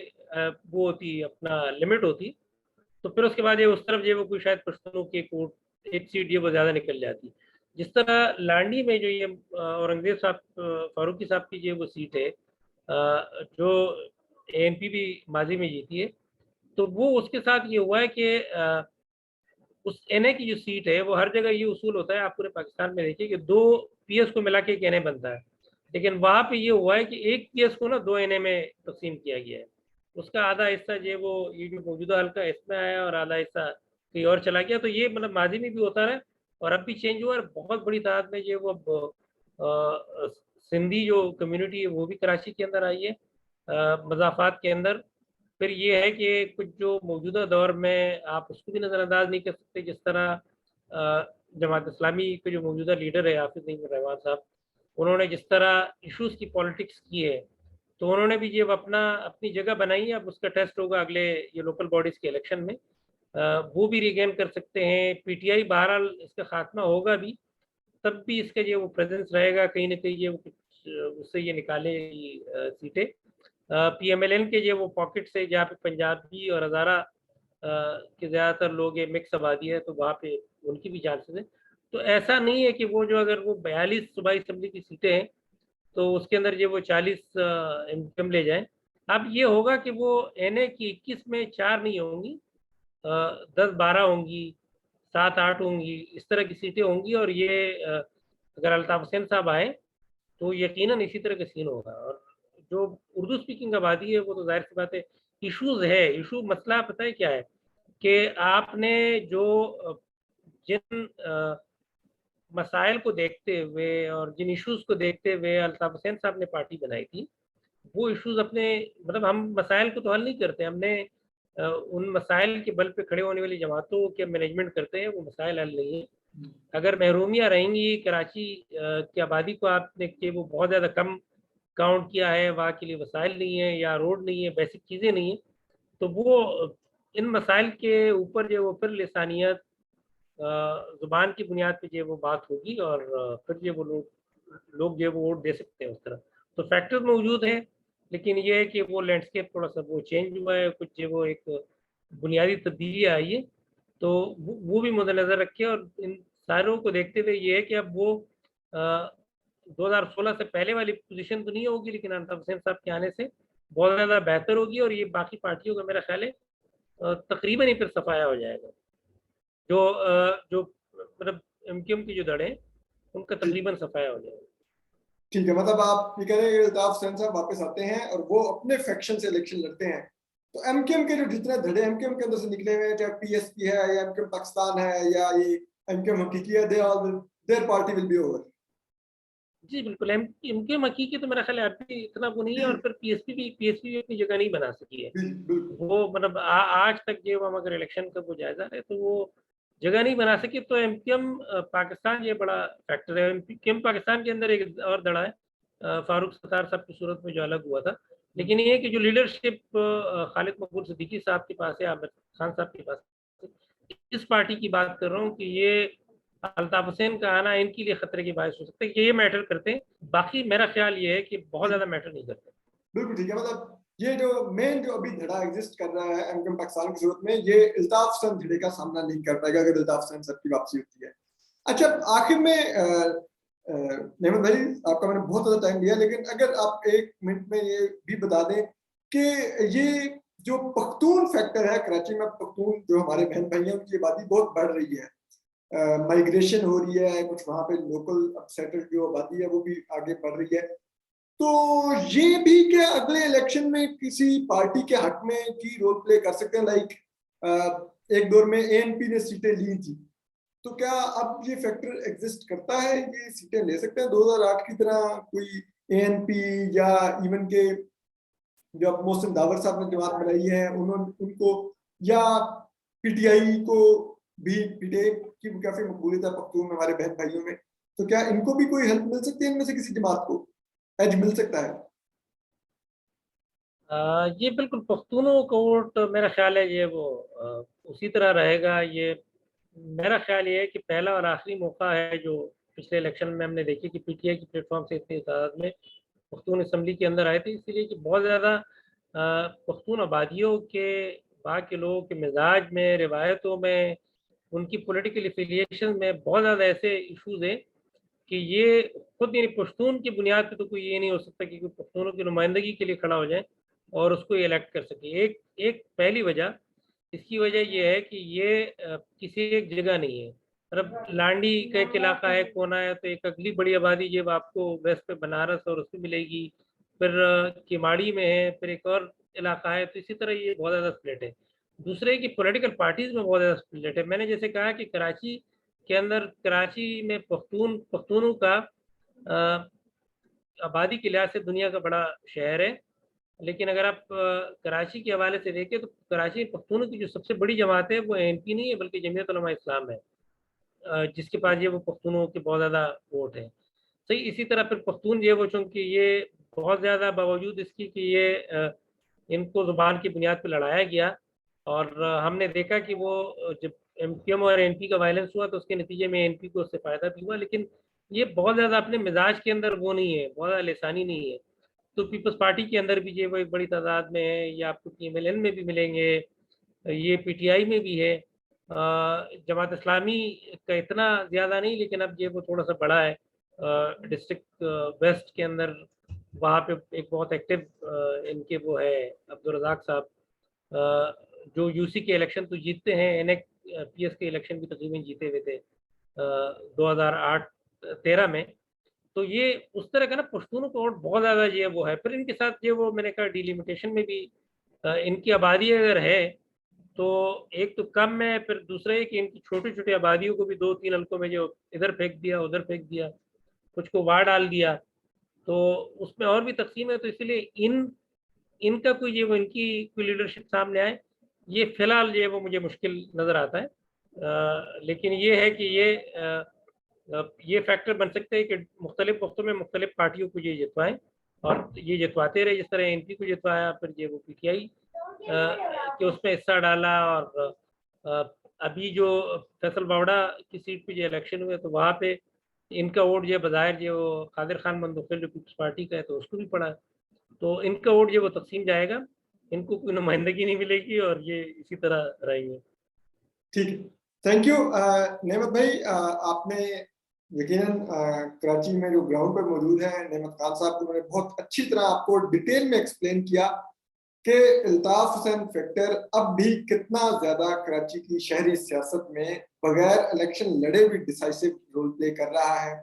Speaker 2: वो होती अपना लिमिट होती, तो फिर उसके बाद ये उस तरफ जो है वो कोई शायद पश्तूनों की कोट एक सीट ये वो ज़्यादा निकल जाती। जिस तरह लांडी में जो ये औरंगज़ेब साहब फ़ारूकी साहब की जो वो सीट है, जो ANP भी माज़ी में जीती है, तो वो उसके साथ ये हुआ है कि उस NA की जो सीट है, वो हर जगह ये उसूल होता है, आप पूरे पाकिस्तान में देखिए कि 2 PS को मिला के एक NA बनता है। लेकिन वहाँ पे ये हुआ है कि 1 PS को ना 2 NA में तक़सीम किया गया है। उसका आधा हिस्सा जो है वो ये जो मौजूदा हल्का है इसमें आया और आधा हिस्सा कहीं और चला गया। तो ये मतलब माज़ी में भी होता रहा है और अब भी चेंज हुआ और बहुत बड़ी तादाद में जो है वो अब सिंधी जो कम्युनिटी है वो भी कराची के अंदर आई है, मज़ाफ़ात के अंदर। फिर ये है कि कुछ जो मौजूदा दौर में आप उसको भी नज़रअंदाज नहीं कर सकते, जिस तरह जमात इस्लामी के जो मौजूदा लीडर है हाफ़िज़ नईम रहमान साहब, उन्होंने जिस तरह इश्यूज़ की पॉलिटिक्स की है, तो उन्होंने भी ये अपना अपनी जगह बनाई है। अब उसका टेस्ट होगा अगले ये लोकल बॉडीज़ के इलेक्शन में। वो भी रीगेन कर सकते हैं। PTI बहरहाल इसका ख़ात्मा होगा भी, तब भी इसका जो वो प्रेज़ेंस रहेगा कहीं न कहीं, ये वो कुछ उससे ये निकालेगी सीटें। PMLN के जो वो पॉकेट से जहाँ पे पंजाबी और हज़ारा के ज़्यादातर लोग हैं, मिक्स आबादी है, तो वहाँ पे उनकी भी चांसेस हैं। तो ऐसा नहीं है कि वो जो अगर वो 42 सूबाई असेंबली की सीटें हैं, तो उसके अंदर जो वो 40 एमपीएम ले जाएँ। अब ये होगा कि वो एनए की 21 में 4 नहीं होंगी, 10-12 होंगी, 7-8 होंगी, इस तरह की सीटें होंगी और ये अगर अल्ताफ हुसैन साहब आए तो यकीनन इसी तरह का सीन होगा। और जो उर्दू स्पीकिंग आबादी है वो तो ज़ाहिर सी बात है, इश्यूज़ है, इश्यू मसला पता है क्या है कि आपने जो जिन मसाइल को देखते हुए और जिन इश्यूज़ को देखते हुए अल्ताफ हुसैन साहब ने पार्टी बनाई थी, वो इश्यूज़ अपने मतलब हम मसाइल को तो हल नहीं करते, हमने उन मसाइल के बल पे खड़े होने वाली जमातों के मैनेजमेंट करते हैं, वो मसाइल हल नहीं है। अगर महरूमियाँ रहेंगी कराची की आबादी को आपने कि वो बहुत ज़्यादा कम काउंट किया है, वहाँ के लिए वसाइल नहीं है या रोड नहीं है, बेसिक चीज़ें नहीं है, तो वो इन मसाइल के ऊपर जो वो फिर लिसानियत ज़ुबान की बुनियाद पे जो वो बात होगी और फिर जो वो लोग जो वो वोट दे सकते हैं उस तरह। तो फैक्टर्स मौजूद हैं, लेकिन ये है कि वो लैंडस्केप थोड़ा-सा वो चेंज हुआ है, कुछ जो वो एक बुनियादी तब्दीली आई है, तो वो भी मद्देनज़र रखें और इन सारों को देखते हुए ये है कि अब वो अ, 2016 से पहले वाली पोज़ीशन तो नहीं होगी, लेकिन अल्ताफ हुसैन साहब के आने से बहुत ज़्यादा बेहतर होगी और ये बाकी पार्टियों का मेरा ख़्याल है तकरीबन ही फिर सफाया हो जाएगा। जो मतलब एमक्यूएम की जो दड़ है, उनका
Speaker 1: ठीक
Speaker 2: तकरीबन सफाया हो जाएगा।
Speaker 1: ठीक है, मतलब आप ये कह रहे हैं कि अल्ताफ हुसैन साहब वापस आते हैं और वो अपने फैक्शन से इलेक्शन लड़ते हैं, तो एमकेएम के जो जितने धड़े एमकेएम के अंदर से निकले हुए हैं, चाहे पीएसपी है या एमकेएम पाकिस्तान है या ये एमकेएम हकीकी है, they all their party will be over.
Speaker 2: जी, बिल्कुल एमक्यूएम हकीकी तो मेरा ख़्याल है अभी इतना वो नहीं है और फिर पीएसपी भी अपनी जगह नहीं बना सकी है।
Speaker 1: बिल्कुल।
Speaker 2: वो मतलब आज तक जो हम अगर इलेक्शन का वो जायज़ा लें तो वो जगह नहीं बना सकी, तो एमक्यूएम पाकिस्तान ये बड़ा फैक्टर है। एमक्यूएम पाकिस्तान के अंदर एक और धड़ा है फारूक सत्तार साहब की सूरत में जो अलग हुआ था। लेकिन ये है कि जो लीडरशिप खालिद मकबूल सिद्दीकी साहब के पास है, आमिर खान साहब के पास है, इस पार्टी की बात कर रहा हूँ कि ये अल्ताफ हुसैन का आना इनके लिए खतरे की बायस हो सकता है, ये मैटर करते हैं। बाकी मेरा ख्याल ये है कि बहुत ज़्यादा मैटर नहीं करते।
Speaker 1: बिल्कुल ठीक है, मतलब ये जो मेन जो अभी धड़ा एग्जिस्ट कर रहा है एमकेएम पाकिस्तान की सूरत में, ये अल्ताफ हुसैन धड़े का सामना नहीं कर पाएगा अगर अल्ताफ हुसैन साहब की वापसी होती है। अच्छा, आखिर में नेमत भाई, आपका मैंने बहुत ज़्यादा टाइम लिया, लेकिन अगर आप 1 मिनट में ये भी बता दें कि ये जो पख्तून फैक्टर है कराची में, पख्तून जो हमारे बहन भाई हैं उनकी आबादी बहुत बढ़ रही है, माइग्रेशन हो रही है, कुछ वहाँ पे लोकल सेटल जो आबादी है वो भी आगे बढ़ रही है, तो ये भी क्या अगले इलेक्शन में किसी पार्टी के हक में की रोल प्ले कर सकते हैं? लाइक एक दौर में एएनपी ने सीटें ली थी, तो क्या अब ये फैक्टर एग्जिस्ट करता है, ये सीटें ले सकते हैं 2008 की तरह कोई एएनपी, या इवन के जो अब मोहसिन दावर साहब ने जमात बनाई है उन्होंने उनको, या पीटीआई को भी, पीटीआई की भी काफी मकबूलियत है पख्तून में हमारे बहन भाइयों में, तो क्या इनको भी कोई हेल्प मिल सकती है, इनमें से किसी जमात को एज मिल सकता है?
Speaker 2: ये बिल्कुल पख्तूनों का वोट मेरा ख्याल है ये वो उसी तरह रहेगा। ये मेरा ख्याल ये है कि पहला और आखिरी मौका है जो पिछले इलेक्शन में हमने देखी कि पीटीआई की प्लेटफॉर्म से इतनी तादाद में पख्तून असम्बली के अंदर आए थे, इसीलिए कि बहुत ज़्यादा पख्तून आबादियों के वहाँ के लोगों के मिजाज में, रिवायतों में, उनकी पॉलिटिकल एफिलिएशन में बहुत ज़्यादा ऐसे इशूज़ हैं कि ये खुद यानी पश्तून की बुनियाद पे तो कोई ये नहीं हो सकता कि कोई पश्तूनों की नुमाइंदगी के लिए खड़ा हो जाए और उसको इलेक्ट कर सके। एक एक पहली वजह, इसकी वजह ये है कि ये किसी एक जगह नहीं है। मतलब लांडी का एक इलाका है, कोना है, तो एक अगली बड़ी आबादी जब आपको वेस्ट पे बनारस और उसमें मिलेगी, फिर किमाड़ी में है, फिर एक और इलाका है, तो इसी तरह ये बहुत ज़्यादा स्प्लिट है। दूसरे की पॉलिटिकल पार्टीज़ में बहुत ज़्यादा स्प्लिट है। मैंने जैसे कहा कि कराची के अंदर, कराची में पख्तूनों का आबादी के लिहाज से दुनिया का बड़ा शहर है। लेकिन अगर आप कराची के हवाले से देखें तो कराची में पख्तूनों की जो सबसे बड़ी जमात है वो एएनपी नहीं है बल्कि जमीयत उलमा इस्लाम है, जिसके पास ये वो पख्तूनों के बहुत ज़्यादा वोट है। सही इसी तरह फिर पख्तून ये वो चूँकि ये बहुत ज़्यादा बावजूद इसकी कि ये इनको ज़ुबान की बुनियाद पे लड़ाया गया और हमने देखा कि वो जब एमक्यूएम और एनपी का वायलेंस हुआ तो उसके नतीजे में एनपी को उससे फ़ायदा भी हुआ, लेकिन ये बहुत ज़्यादा अपने मिजाज के अंदर वो नहीं है, बहुत ज़्यादा लिसानी नहीं है। तो पीपल्स पार्टी के अंदर भी जो है वो एक बड़ी तादाद में है, ये आपको PMLN में भी मिलेंगे, ये PTI में भी है। जमात इस्लामी का इतना ज़्यादा नहीं, लेकिन अब ये वो थोड़ा-सा बड़ा है। डिस्ट्रिक्ट वेस्ट के अंदर वहाँ पे एक बहुत एक्टिव इनके वो है अब्दुल रज़ाक साहब, जो यूसी के इलेक्शन तो जीतते हैं, एनएक पीएस के इलेक्शन भी तकरीबन जीते हुए थे 2008-13 में। तो ये उस तरह का ना पश्तूनों को और बहुत ज़्यादा जो है वो है। फिर इनके साथ जो वो मैंने कहा डिलिमिटेशन में भी इनकी आबादी अगर है तो एक तो कम है, फिर दूसरा है कि इनकी छोटी-छोटी आबादियों को भी 2-3 हलकों में जो इधर फेंक दिया, उधर फेंक दिया, कुछ को वहाँ डाल दिया, तो उसमें और भी तक़सीम है। तो इसलिए इनका कोई ये वो इनकी कोई लीडरशिप सामने आए, ये फ़िलहाल जो है वो मुझे मुश्किल नज़र आता है। लेकिन ये है कि ये फैक्टर बन सकते हैं कि मुख्तलिफ़ वक़्तों में मुख्तलिफ़ पार्टियों को ये जितवाएँ और ये जितवाते रहे, जिस तरह एमपी को जितवाया, फिर ये वो पीटीआई कि उसमें हिस्सा डाला। और अ, अभी जो फैसल बावड़ा की सीट पे जो इलेक्शन हुए तो वहाँ पे इनका वोट जो बज़ाहिर जो कादिर खान मंदोखिल जो पीपल्स पार्टी का है तो उसको भी पड़ा। तो इनका वोट जो वो तक़सीम जाएगा, इनको कोई नुमाइंदगी नहीं मिलेगी और ये इसी तरह रहेंगे।
Speaker 1: ठीक है, थैंक यू नेमत भाई। आपने यकीनन कराची में जो ग्राउंड पर मौजूद है नेमत खान साहब, उन्होंने बहुत अच्छी तरह आपको डिटेल में एक्सप्लेन किया कि अल्ताफ हुसैन फैक्टर अब भी कितना ज्यादा कराची की शहरी सियासत में बगैर इलेक्शन लड़े भी डिसाइसिव रोल प्ले कर रहा है।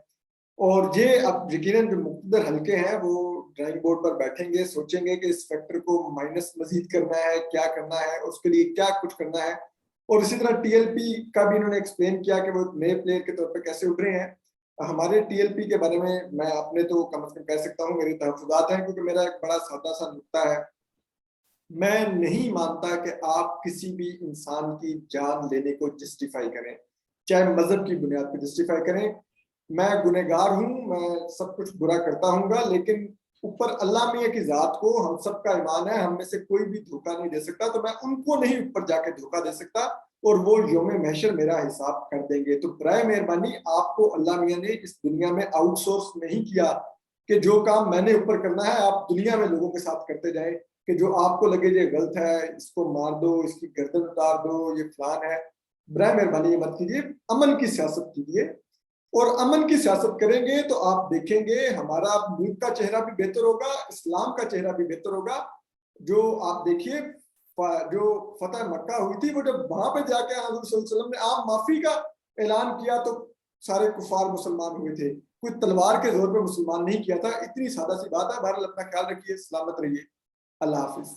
Speaker 1: और ये अब यकीनन जो मुक़द्दर हल्के हैं वो ड्राइंग बोर्ड पर बैठेंगे, सोचेंगे कि इस फैक्टर को माइनस मजीद करना है, क्या करना है, उसके लिए क्या कुछ करना है। और इसी तरह टीएलपी का भी इन्होंने एक्सप्लेन किया कि वो नए प्लेयर के तौर पर कैसे उठ रहे हैं। हमारे टीएलपी के बारे में मैं अपने तो कम से कम कह सकता हूँ, मेरे तहफ़्फ़ुज़ात हैं, क्योंकि मेरा एक बड़ा सादा सा नुक्ता है, मैं नहीं मानता कि आप किसी भी इंसान की जान लेने को जस्टिफाई करें, चाहे मजहब की बुनियाद पर जस्टिफाई करें। मैं गुनहगार हूँ, मैं सब कुछ बुरा करता हूँगा, लेकिन ऊपर अल्लाह मियाँ की ज़ात को हम सबका ईमान है, हम में से कोई भी धोखा नहीं दे सकता, तो मैं उनको नहीं ऊपर जाके धोखा दे सकता और वो यौम महशर मेरा हिसाब कर देंगे। तो बराए मेहरबानी आपको अल्लाह मियाँ ने इस दुनिया में आउटसोर्स नहीं किया कि जो काम मैंने ऊपर करना है आप दुनिया में लोगों के साथ करते जाएं, कि जो आपको लगे ये गलत है, इसको मार दो, इसकी गर्दन उतार दो, ये फलान है। बराए मेहरबानी ये मत कीजिए, अमन की सियासत कीजिए। और अमन की सियासत करेंगे तो आप देखेंगे हमारा मुल्क का चेहरा भी बेहतर होगा, इस्लाम का चेहरा भी बेहतर होगा। जो आप देखिए जो फतह मक्का हुई थी, वो जब वहां पे जाके हज़रत सल्लल्लाहु अलैहि वसल्लम ने आम माफी का ऐलान किया तो सारे कुफार मुसलमान हुए थे, कोई तलवार के जोर पे मुसलमान नहीं किया था। इतनी सादा सी बात है। बहरहाल अपना ख्याल रखिए, सलामत रहिए, अल्लाह हाफिज।